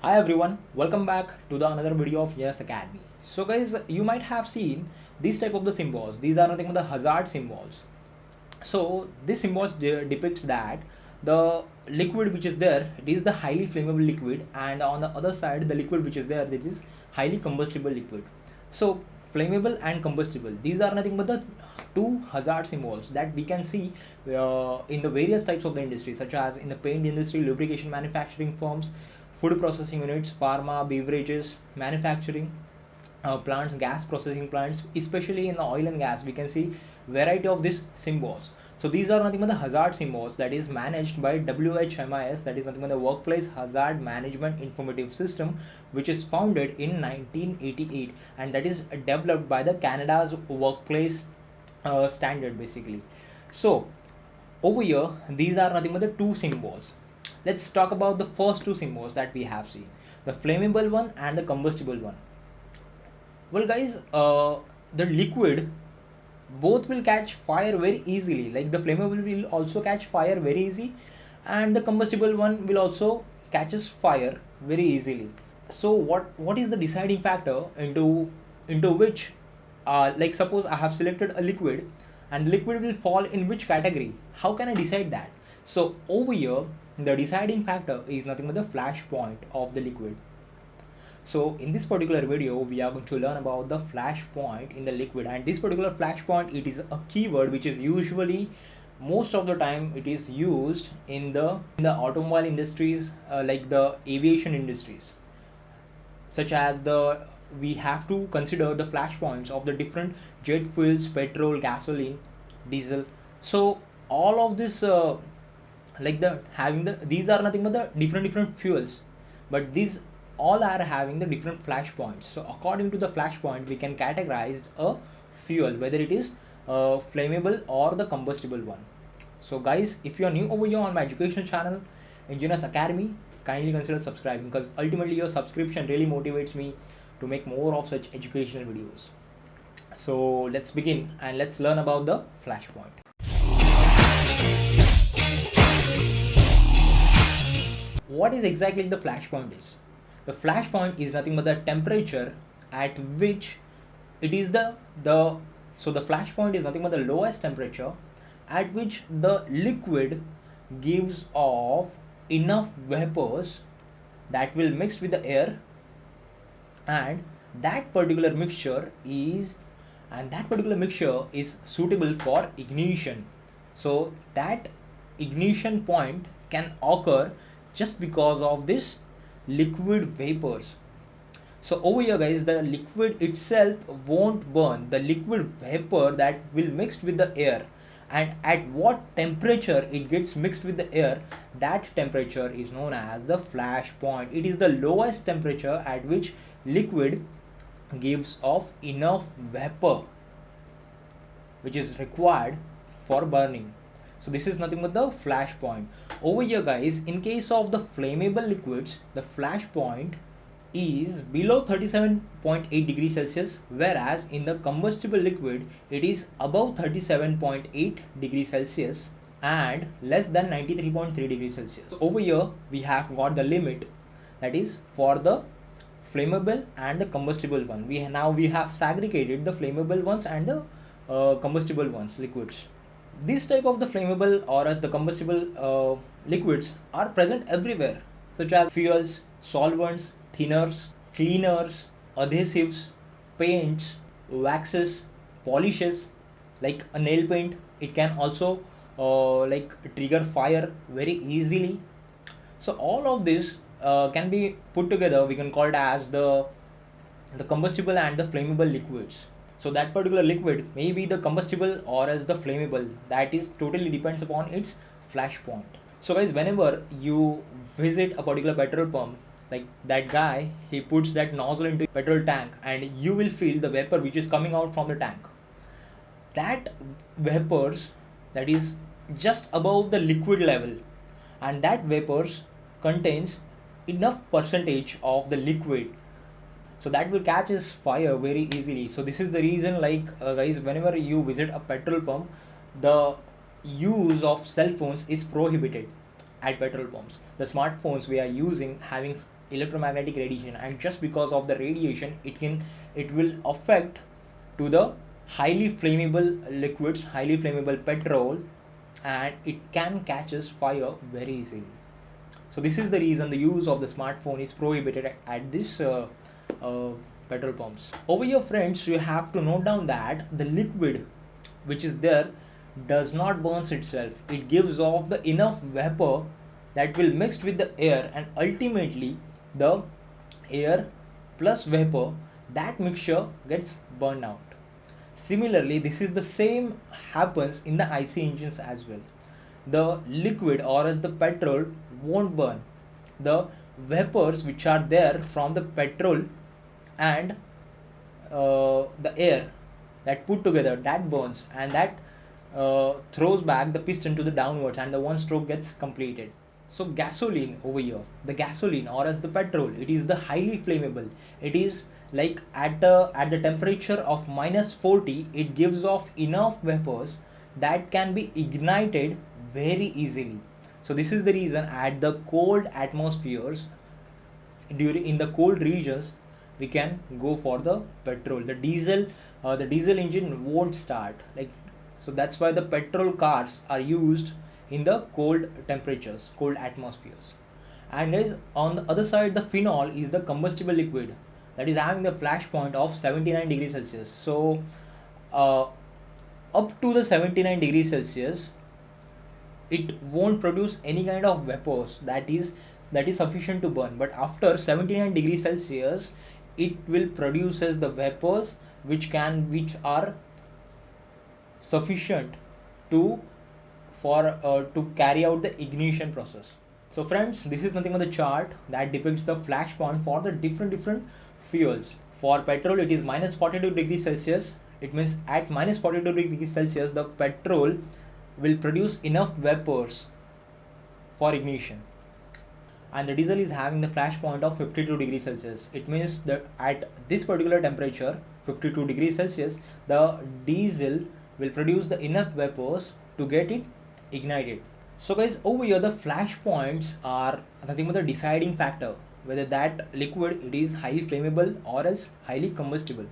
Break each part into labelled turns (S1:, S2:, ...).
S1: Hi everyone, welcome back to the another video of Yes Academy. So guys, you might have seen these type of the symbols. These are nothing but the hazard symbols. So this symbols depicts that the liquid which is there, it is the highly flammable liquid, and on the other side the liquid which is there, that is highly combustible liquid. So flammable and combustible, these are nothing but the two hazard symbols that we can see in the various types of the industry, such as in the paint industry, lubrication manufacturing firms, food processing units, pharma, beverages, manufacturing plants, gas processing plants, especially in the oil and gas. We can see variety of these symbols. So these are nothing but the hazard symbols that is managed by WHMIS, that is nothing but the Workplace Hazard Management Informative System, which is founded in 1988, and that is developed by the Canada's workplace standard basically. So over here, these are nothing but the two symbols. Let's talk about the first two symbols that we have seen, the flammable one and the combustible one. Well guys, the liquid both will catch fire very easily. Like the flammable will also catch fire very easy, and the combustible one will also catches fire very easily. So what is the deciding factor into which, like suppose I have selected a liquid, and the liquid will fall in which category? How can I decide that? So over here, the deciding factor is nothing but the flash point of the liquid. So in this particular video, we are going to learn about the flash point in the liquid, and this particular flash point, it is a keyword which is usually most of the time it is used in the automobile industries, like the aviation industries, such as the we have to consider the flash points of the different jet fuels, petrol, gasoline, diesel. So all of this, like the having the these are nothing but the different fuels, but these all are having the different flash points. So according to the flash point, we can categorize a fuel whether it is flammable or the combustible one. So guys, if you are new over here on my educational channel, Engineers Academy, kindly consider subscribing, because ultimately your subscription really motivates me to make more of such educational videos. So let's begin and let's learn about the flash point. What is exactly the flash point is? The flash point is nothing but the temperature at which it is the so the flash point is nothing but the lowest temperature at which the liquid gives off enough vapors that will mix with the air, and that particular mixture is suitable for ignition. So that ignition point can occur just because of this liquid vapors. So over here guys, the liquid itself won't burn, the liquid vapor that will mix with the air, and at what temperature it gets mixed with the air, that temperature is known as the flash point. It is the lowest temperature at which liquid gives off enough vapor which is required for burning. So this is nothing but the flash point. Over here guys, in case of the flammable liquids, the flash point is below 37.8 degrees Celsius, whereas in the combustible liquid it is above 37.8 degrees Celsius and less than 93.3 degrees Celsius. So over here we have got the limit, that is for the flammable and the combustible one. We have segregated the flammable ones and the combustible ones, liquids. This type of the flammable or as the combustible liquids are present everywhere, such as fuels, solvents, thinners, cleaners, adhesives, paints, waxes, polishes, like a nail paint. It can also like trigger fire very easily. So all of this can be put together. We can call it as the combustible and the flammable liquids. So that particular liquid may be the combustible or as the flammable. That is totally depends upon its flash point. So guys, whenever you visit a particular petrol pump, like that guy, he puts that nozzle into petrol tank, and you will feel the vapor which is coming out from the tank. That vapors, that is just above the liquid level, and that vapors contains enough percentage of the liquid, so that will catches fire very easily. So this is the reason, like guys, whenever you visit a petrol pump, the use of cell phones is prohibited at petrol pumps. The smartphones we are using having electromagnetic radiation, and just because of the radiation it will affect to the highly flammable liquids, highly flammable petrol, and it can catches fire very easily. So this is the reason the use of the smartphone is prohibited at this uh, petrol pumps. Over here friends, you have to note down that the liquid which is there does not burns itself. It gives off the enough vapor that will mix with the air, and ultimately the air plus vapor, that mixture gets burned out. Similarly, this is the same happens in the IC engines as well. The liquid or as the petrol won't burn. The vapors which are there from the petrol and the air that put together, that burns, and that throws back the piston to the downwards, and the one stroke gets completed. So gasoline over here, the gasoline or as the petrol, it is the highly flammable. It is like at the temperature of -40, it gives off enough vapors that can be ignited very easily. So this is the reason at the cold atmospheres, during in the cold regions, we can go for the petrol. The diesel engine won't start, like, so that's why the petrol cars are used in the cold temperatures, cold atmospheres. And guys, on the other side, the phenol is the combustible liquid that is having the flash point of 79 degrees Celsius. So uh, up to the 79 degrees Celsius, it won't produce any kind of vapors that is sufficient to burn. But after 79 degrees Celsius, it will produces the vapors which are sufficient to to carry out the ignition process. So friends, this is nothing but the chart that depicts the flash point for the different fuels. For petrol, it is -42 degrees Celsius. It means at -42 degrees Celsius, the petrol will produce enough vapors for ignition. And the diesel is having the flash point of 52 degrees Celsius. It means that at this particular temperature, 52 degrees Celsius, the diesel will produce the enough vapors to get it ignited. So guys, over here the flash points are nothing but the deciding factor whether that liquid it is highly flammable or else highly combustible.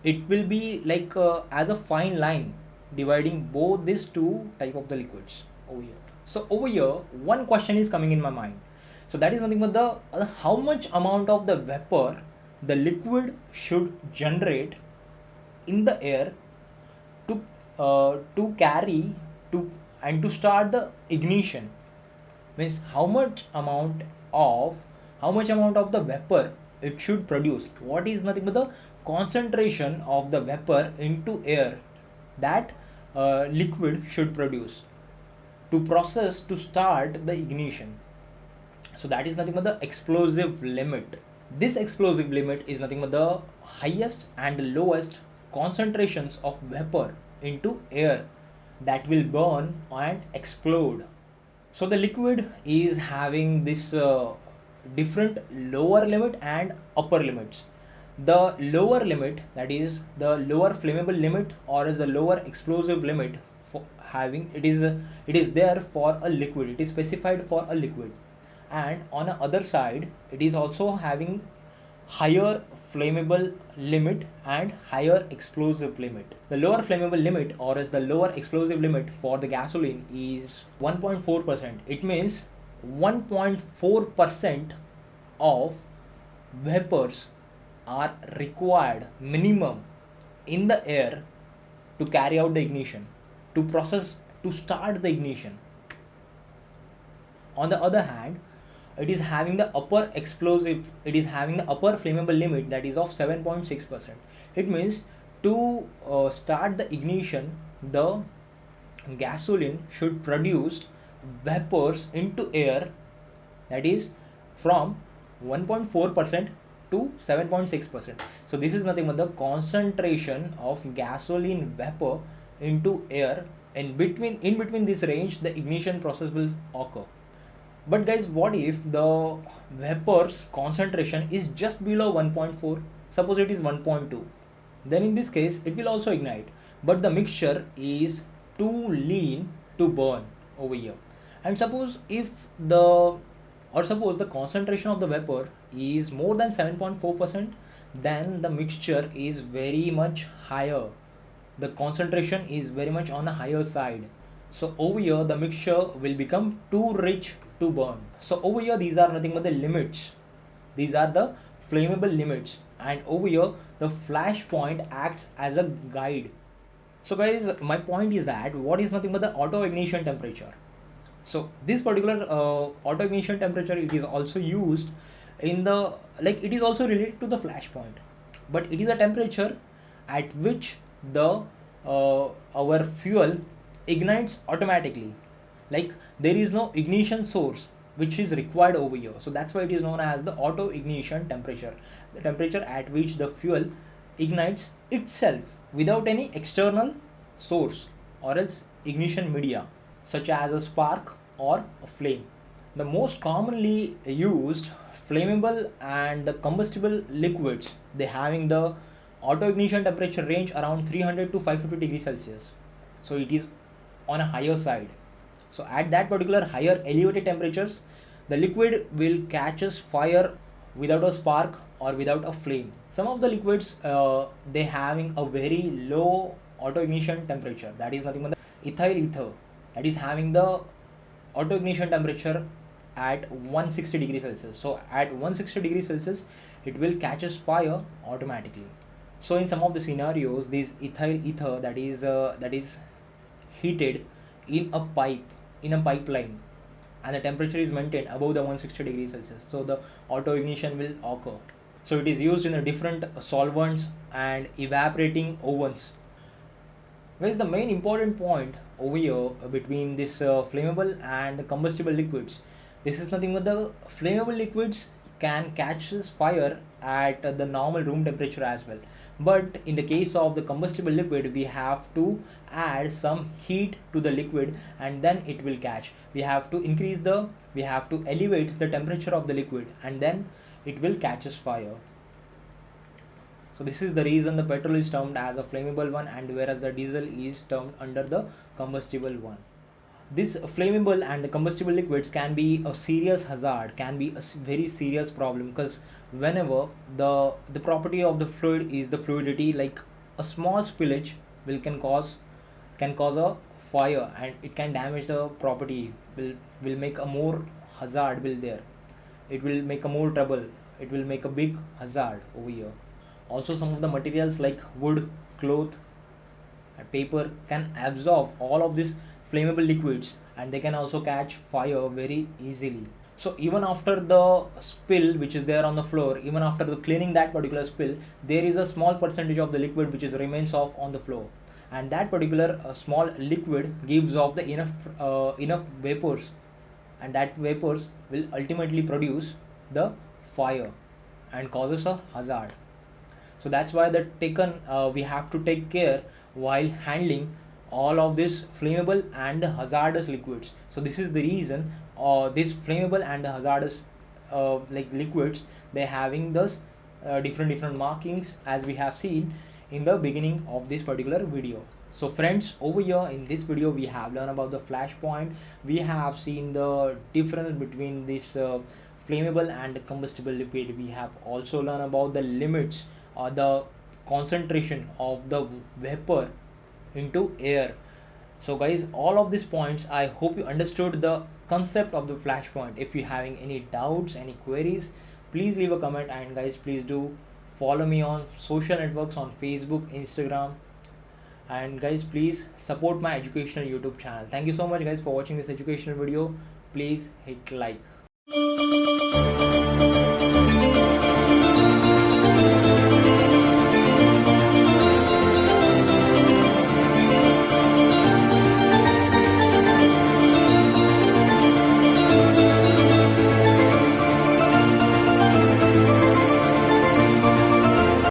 S1: It will be like as a fine line dividing both these two type of the liquids over here. So over here one question is coming in my mind. So that is nothing but the how much amount of the vapor the liquid should generate in the air to carry to and to start the ignition. Means how much amount of the vapor it should produce. What is nothing but the concentration of the vapor into air that liquid should produce to start the ignition. So that is nothing but the explosive limit. This explosive limit is nothing but the highest and lowest concentrations of vapor into air that will burn and explode. So the liquid is having this different lower limit and upper limits. The lower limit, that is the lower flammable limit or is the lower explosive limit, for having it is there for a liquid, it is specified for a liquid. And on the other side, it is also having higher flammable limit and higher explosive limit. The lower flammable limit or is the lower explosive limit for the gasoline is 1.4%. It means 1.4% of vapors are required minimum in the air to carry out the ignition, to start the ignition. On the other hand, it is having the upper flammable limit that is of 7.6%. It means to start the ignition, the gasoline should produce vapors into air that is from 1.4% to 7.6%. So this is nothing but the concentration of gasoline vapor into air. In between this range, the ignition process will occur. But guys, what if the vapor's concentration is just below 1.4? Suppose it is 1.2. Then in this case, it will also ignite. But the mixture is too lean to burn over here. And suppose the concentration of the vapor is more than 7.4%, then the mixture is very much higher. The concentration is very much on the higher side. So over here the mixture will become too rich to burn. So over here these are nothing but the limits. These are the flammable limits, and over here the flash point acts as a guide. So guys, my point is that what is nothing but the auto ignition temperature. So this particular auto ignition temperature, it is also used in the, like, it is also related to the flash point, but it is a temperature at which the our fuel ignites automatically. Like, there is no ignition source which is required over here, so that's why it is known as the auto ignition temperature, the temperature at which the fuel ignites itself without any external source or else ignition media such as a spark or a flame. The most commonly used flammable and the combustible liquids, they having the auto ignition temperature range around 300 to 550 degrees Celsius. So it is on a higher side. So at that particular higher elevated temperatures, the liquid will catches fire without a spark or without a flame. Some of the liquids, they having a very low auto ignition temperature, that is nothing but the ethyl ether, that is having the auto ignition temperature at 160 degrees Celsius. So at 160 degrees Celsius it will catches fire automatically. So in some of the scenarios, this ethyl ether that is heated in a pipeline, and the temperature is maintained above the 160 degrees Celsius, so the auto ignition will occur. So it is used in a different solvents and evaporating ovens. Whereas the main important point over here between this flammable and combustible liquids, this is nothing but the flammable liquids can catches fire at the normal room temperature as well, but in the case of the combustible liquid we have to add some heat to the liquid and then it will catch. We have to elevate the temperature of the liquid and then it will catches fire. So this is the reason the petrol is termed as a flammable one, and whereas the diesel is termed under the combustible one. This flammable and the combustible liquids can be a serious hazard, can be a very serious problem, because whenever the property of the fluid is the fluidity, like a small spillage can cause a fire and it can damage the property, will make a more hazard will there, it will make a more trouble, it will make a big hazard over here. Also some of the materials like wood, cloth and paper can absorb all of these flammable liquids, and they can also catch fire very easily. So even after the spill which is there on the floor, even after the cleaning that particular spill, there is a small percentage of the liquid which is remains off on the floor, and that particular small liquid gives off the enough vapors, and that vapors will ultimately produce the fire and causes a hazard. So that's why we have to take care while handling all of this flammable and hazardous liquids. So this is the reason this flammable and hazardous like liquids, they having those different markings as we have seen in the beginning of this particular video. So friends, over here in this video we have learned about the flash point. We have seen the difference between this flammable and combustible liquid. We have also learned about the limits or the concentration of the vapor into air. So guys, all of these points, I hope you understood the concept of the flash point. If you having any doubts, any queries, please leave a comment, and guys, please do follow me on social networks on Facebook, Instagram, and guys, please support my educational YouTube channel. Thank you so much guys for watching this educational video. Please hit like.